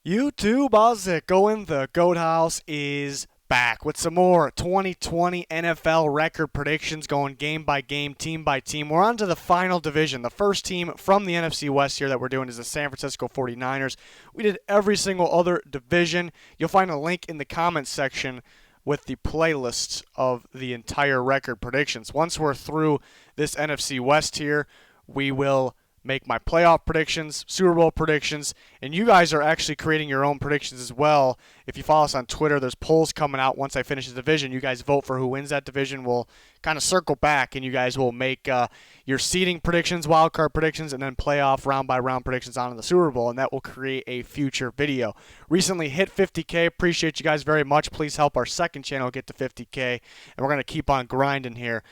YouTube, how's it going? The Goat House is back with some more 2020 NFL record predictions going game by game, team by team. We're on to the final division. The first team from the NFC West here that we're doing is the San Francisco 49ers. We did every single other division. You'll find a link in the comments section with the playlists of the entire record predictions. Once we're through this NFC West here, we will make my playoff predictions, Super Bowl predictions, and you guys are actually creating your own predictions as well. If you follow us on Twitter, there's polls coming out once I finish the division. You guys vote for who wins that division. We'll kind of circle back, and you guys will make your seeding predictions, wild card predictions, and then playoff round-by-round predictions on the Super Bowl, and that will create a future video. Recently hit 50K. Appreciate you guys very much. Please help our second channel get to 50K, and we're going to keep on grinding here.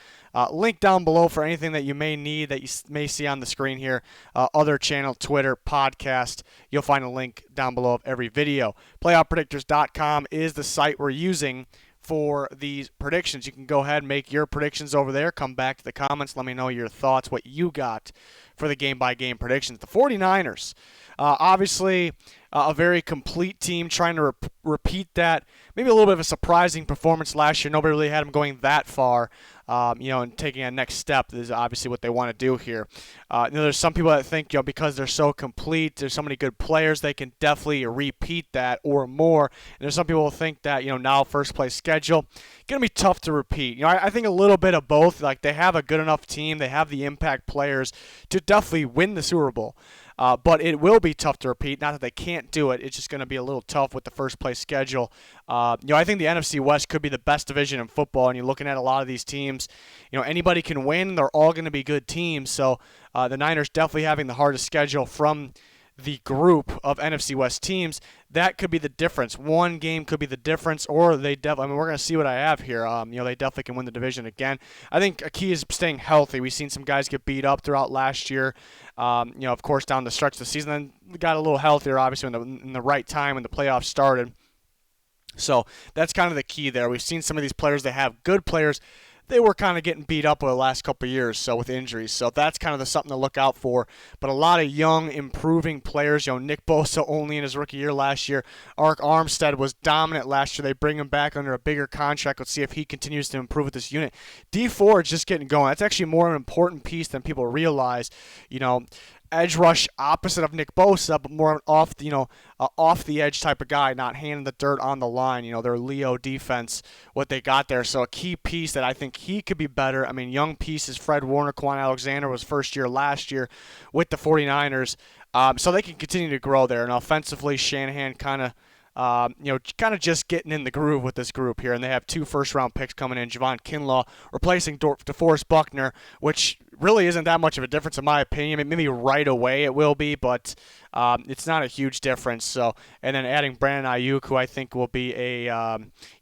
Link down below for anything that you may need that you may see on the screen here. Other channel, Twitter, podcast. You'll find a link down below of every video. PlayoffPredictors.com is the site we're using for these predictions. You can go ahead and make your predictions over there. Come back to the comments. Let me know your thoughts, what you got for the game-by-game predictions. The 49ers, obviously a very complete team, trying to repeat that. Maybe a little bit of a surprising performance last year. Nobody really had them going that far, and taking a next step is obviously what they want to do here. There's some people that think, because they're so complete, there's so many good players, they can definitely repeat that or more. And there's some people who think that, now first place schedule, going to be tough to repeat. I think a little bit of both. Like, they have a good enough team, they have the impact players to definitely win the Super Bowl. But it will be tough to repeat. Not that they can't do it. It's just going to be a little tough with the first place schedule. I think the NFC West could be the best division in football. And you're looking at a lot of these teams. Anybody can win. They're all going to be good teams. So the Niners definitely having the hardest schedule from the group of NFC West teams. That could be the difference. One game could be the difference, or they definitely. We're going to see what I have here. They definitely can win the division again. I think a key is staying healthy. We've seen some guys get beat up throughout last year. Of course, down the stretch of the season, then we got a little healthier, obviously, in the right time when the playoffs started. So that's kind of the key there. We've seen some of these players. They have good players. They were kind of getting beat up over the last couple of years, so with injuries. So that's kind of something to look out for. But a lot of young, improving players. Nick Bosa only in his rookie year last year. Arik Armstead was dominant last year. They bring him back under a bigger contract. Let's see if he continues to improve with this unit. Dee Ford is just getting going. That's actually more an important piece than people realize. Edge rush opposite of Nick Bosa, but more off the edge type of guy, not handing the dirt on the line. Their Leo defense, what they got there. So a key piece that I think he could be better. Young pieces, Fred Warner, Quan Alexander was first year last year with the 49ers. So they can continue to grow there. And offensively, Shanahan kind of just getting in the groove with this group here. And they have 2 first-round picks coming in. Javon Kinlaw replacing DeForest Buckner, which really isn't that much of a difference in my opinion. Maybe right away it will be, but it's not a huge difference. So, and then adding Brandon Ayuk, who I think will be a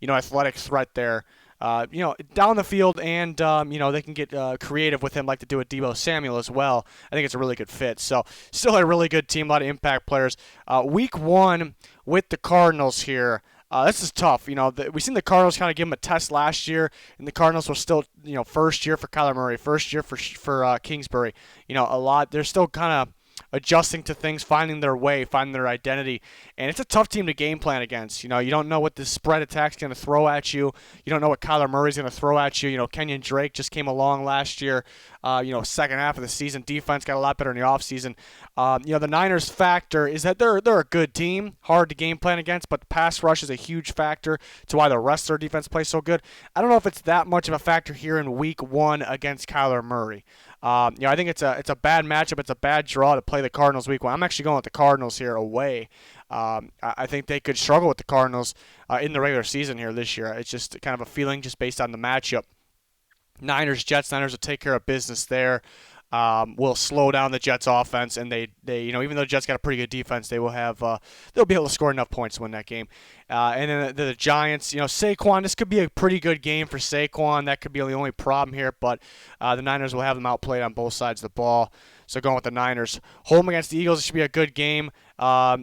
athletic threat there. Down the field, and they can get creative with him, like to do with Deebo Samuel as well. I think it's a really good fit. So, still a really good team, a lot of impact players. Week 1 with the Cardinals here. This is tough. We've seen the Cardinals kind of give them a test last year, and the Cardinals were still, first year for Kyler Murray, first year for Kingsbury. A lot. They're still kind of adjusting to things, finding their way, finding their identity. And it's a tough team to game plan against. You don't know what the spread attack's going to throw at you. You don't know what Kyler Murray's going to throw at you. Kenyon Drake just came along last year. Second half of the season, defense got a lot better in the offseason. The Niners factor is that they're a good team, hard to game plan against, but the pass rush is a huge factor to why the rest of their defense plays so good. I don't know if it's that much of a factor here in Week 1 against Kyler Murray. I think it's a bad matchup. It's a bad draw to play the Cardinals Week 1. I'm actually going with the Cardinals here away. I think they could struggle with the Cardinals in the regular season here this year. It's just kind of a feeling just based on the matchup. Niners will take care of business there. Will slow down the Jets' offense, and they even though the Jets got a pretty good defense, they'll be able to score enough points to win that game. And then the Giants, Saquon, this could be a pretty good game for Saquon. That could be the only problem here, but the Niners will have them outplayed on both sides of the ball. So going with the Niners. Home against the Eagles, it should be a good game.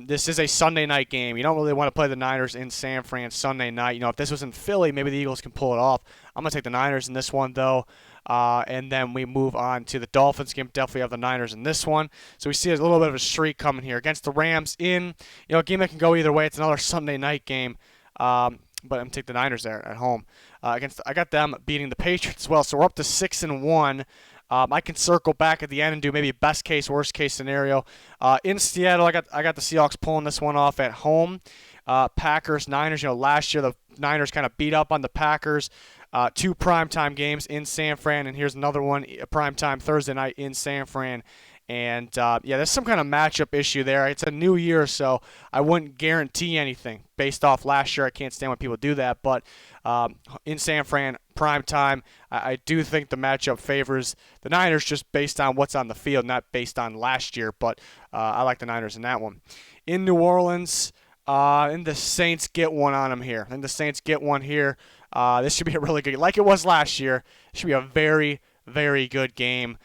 This is a Sunday night game. You don't really want to play the Niners in San Fran Sunday night. You know, if this was in Philly, maybe the Eagles can pull it off. I'm going to take the Niners in this one, though. And then we move on to the Dolphins game. Definitely have the Niners in this one. So we see a little bit of a streak coming here against the Rams in, a game that can go either way. It's another Sunday night game. But I'm going to take the Niners there at home. I got them beating the Patriots as well. So we're up to 6-1. I can circle back at the end and do maybe best case, worst case scenario. In Seattle, I got the Seahawks pulling this one off at home. Packers, Niners. Last year the Niners kind of beat up on the Packers. 2 primetime games in San Fran, and here's another one, primetime Thursday night in San Fran. And, there's some kind of matchup issue there. It's a new year, so I wouldn't guarantee anything. Based off last year, I can't stand when people do that. But in San Fran, primetime, I do think the matchup favors the Niners just based on what's on the field, not based on last year. But I like the Niners in that one. In New Orleans, and the Saints get one on them here. And the Saints get one here. This should be a really good, like it was last year. It should be a very, very good game.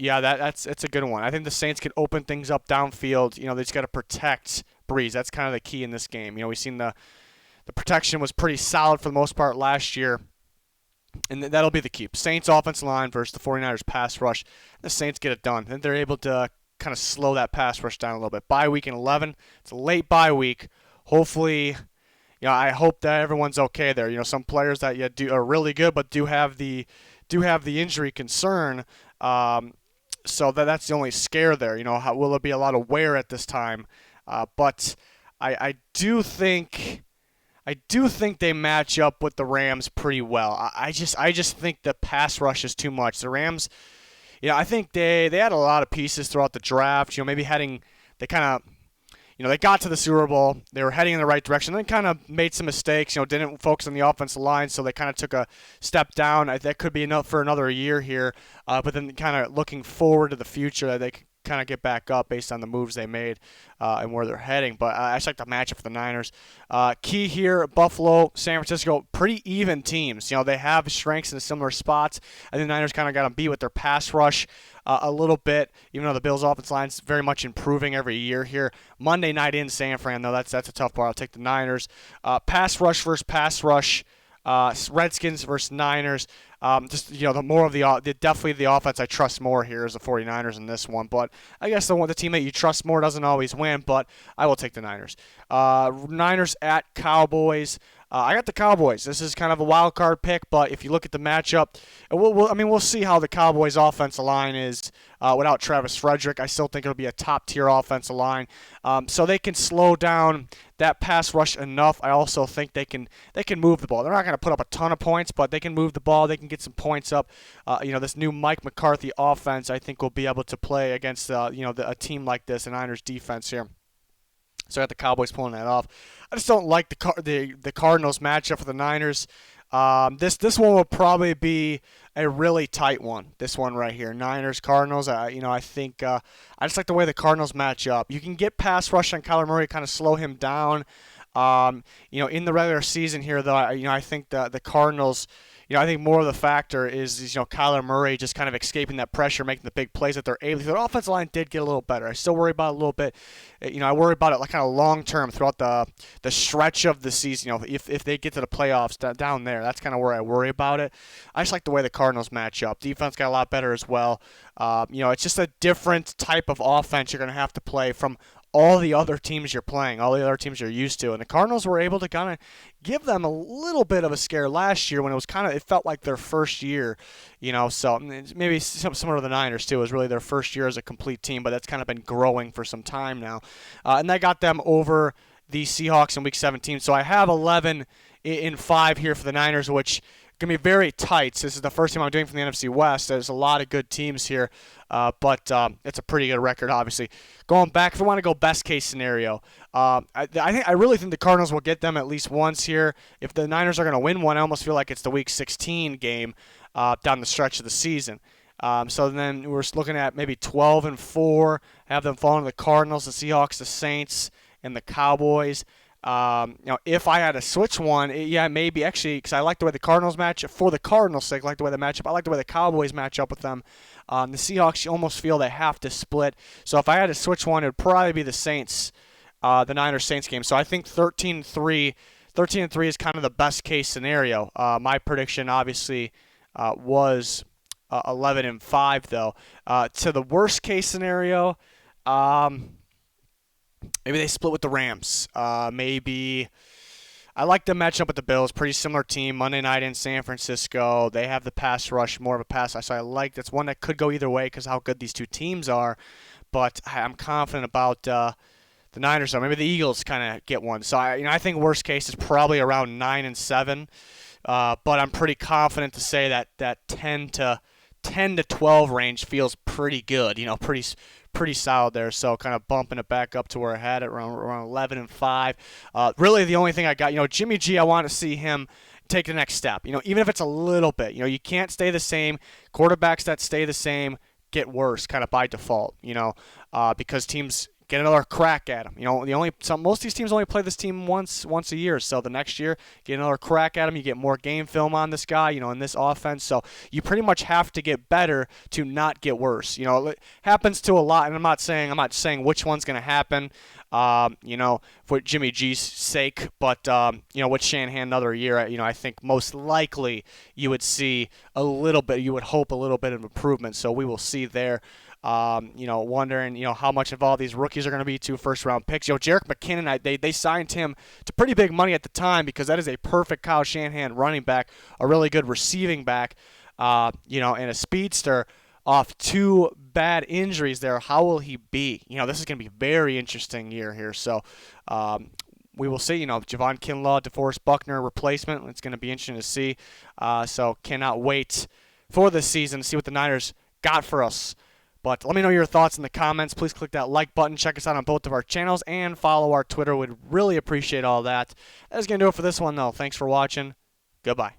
It's a good one. I think the Saints can open things up downfield. They just got to protect Breeze. That's kind of the key in this game. We've seen the protection was pretty solid for the most part last year, and that'll be the key. Saints offensive line versus the 49ers pass rush. The Saints get it done. I think they're able to kind of slow that pass rush down a little bit. Bye week in 11. It's a late bye week. Hopefully, I hope that everyone's okay there. Some players that are really good but do have the injury concern. So that's the only scare there. Will there be a lot of wear at this time? But I do think they match up with the Rams pretty well. I just think the pass rush is too much. The Rams, I think they had a lot of pieces throughout the draft. They got to the Super Bowl. They were heading in the right direction. Then kind of made some mistakes. Didn't focus on the offensive line, so they kind of took a step down. That could be enough for another year here. But then kind of looking forward to the future, they could kind of get back up based on the moves they made and where they're heading. But I just like the matchup for the Niners. Key here, Buffalo, San Francisco, pretty even teams. They have strengths in similar spots. I think the Niners kind of got them beat with their pass rush a little bit, even though the Bills' offensive line's very much improving every year here. Monday night in San Fran, though, that's a tough part. I'll take the Niners. Pass rush versus pass rush. Redskins versus Niners. Definitely the offense I trust more here is the 49ers in this one. But I guess the team that you trust more doesn't always win, but I will take the Niners. Niners at Cowboys. I got the Cowboys. This is kind of a wild card pick, but if you look at the matchup, we'll see how the Cowboys' offensive line is without Travis Frederick. I still think it'll be a top-tier offensive line, so they can slow down that pass rush enough. I also think they can move the ball. They're not going to put up a ton of points, but they can move the ball. They can get some points up. This new Mike McCarthy offense, I think, will be able to play against a team like this, the Niners defense here. So I got the Cowboys pulling that off. I just don't like the Cardinals matchup for the Niners. This one will probably be a really tight one. This one right here, Niners Cardinals. I think I just like the way the Cardinals match up. You can get pass rush on Kyler Murray, kind of slow him down. In the regular season here, though, I think the Cardinals. I think more of the factor is Kyler Murray just kind of escaping that pressure, making the big plays that they're able to. Their offensive line did get a little better. I still worry about it a little bit. I worry about it like kind of long term throughout the stretch of the season. If they get to the playoffs down there, that's kind of where I worry about it. I just like the way the Cardinals match up. Defense got a lot better as well. It's just a different type of offense you're going to have to play from all the other teams you're playing, all the other teams you're used to. And the Cardinals were able to kind of give them a little bit of a scare last year when it felt like their first year, so maybe similar to the Niners too. It was really their first year as a complete team, but that's kind of been growing for some time now. And that got them over the Seahawks in Week 17. So I have 11 in 5 here for the Niners, which going to be very tight. So this is the first time I'm doing from the NFC West. There's a lot of good teams here, but it's a pretty good record, obviously. Going back, if I want to go best case scenario, I really think the Cardinals will get them at least once here. If the Niners are going to win one, I almost feel like it's the Week 16 game down the stretch of the season. So then we're looking at maybe 12-4, have them falling to the Cardinals, the Seahawks, the Saints, and the Cowboys. If I had to switch one, maybe actually, because I like the way the Cardinals match up. For the Cardinals' sake, I like the way they match up. I like the way the Cowboys match up with them. The Seahawks, you almost feel they have to split. So if I had to switch one, it would probably be the Saints, the Niners-Saints game. So I think 13-3 is kind of the best case scenario. My prediction, obviously, was 11-5, though. To the worst case scenario, maybe they split with the Rams. Maybe I like the matchup with the Bills. Pretty similar team. Monday night in San Francisco. They have the pass rush, more of a pass rush. So I like that's one that could go either way because how good these two teams are. But I'm confident about the Niners. So maybe the Eagles kind of get one. So I think worst case is probably around 9-7. But I'm pretty confident to say that 10 to 12 range feels pretty good. Pretty solid there. So kind of bumping it back up to where I had it around 11-5. Really, the only thing I got, Jimmy G, I want to see him take the next step. Even if it's a little bit. You can't stay the same. Quarterbacks that stay the same get worse, kind of by default. Because teams get another crack at him. Most of these teams only play this team once a year. So the next year, get another crack at him. You get more game film on this guy, in this offense. So you pretty much have to get better to not get worse. It happens to a lot, and I'm not saying which one's going to happen. For Jimmy G's sake, but with Shanahan another year, I think most likely you would see a little bit. You would hope a little bit of improvement. So we will see there. Wondering, how much of all these rookies are going to be 2 first-round picks. Jerick McKinnon, they signed him to pretty big money at the time because that is a perfect Kyle Shanahan running back, a really good receiving back, and a speedster. Off 2 bad injuries there, how will he be? This is going to be a very interesting year here. So we will see. Javon Kinlaw, DeForest Buckner replacement. It's going to be interesting to see. So cannot wait for this season to see what the Niners got for us. But let me know your thoughts in the comments. Please click that like button. Check us out on both of our channels and follow our Twitter. We'd really appreciate all that. That's going to do it for this one, though. Thanks for watching. Goodbye.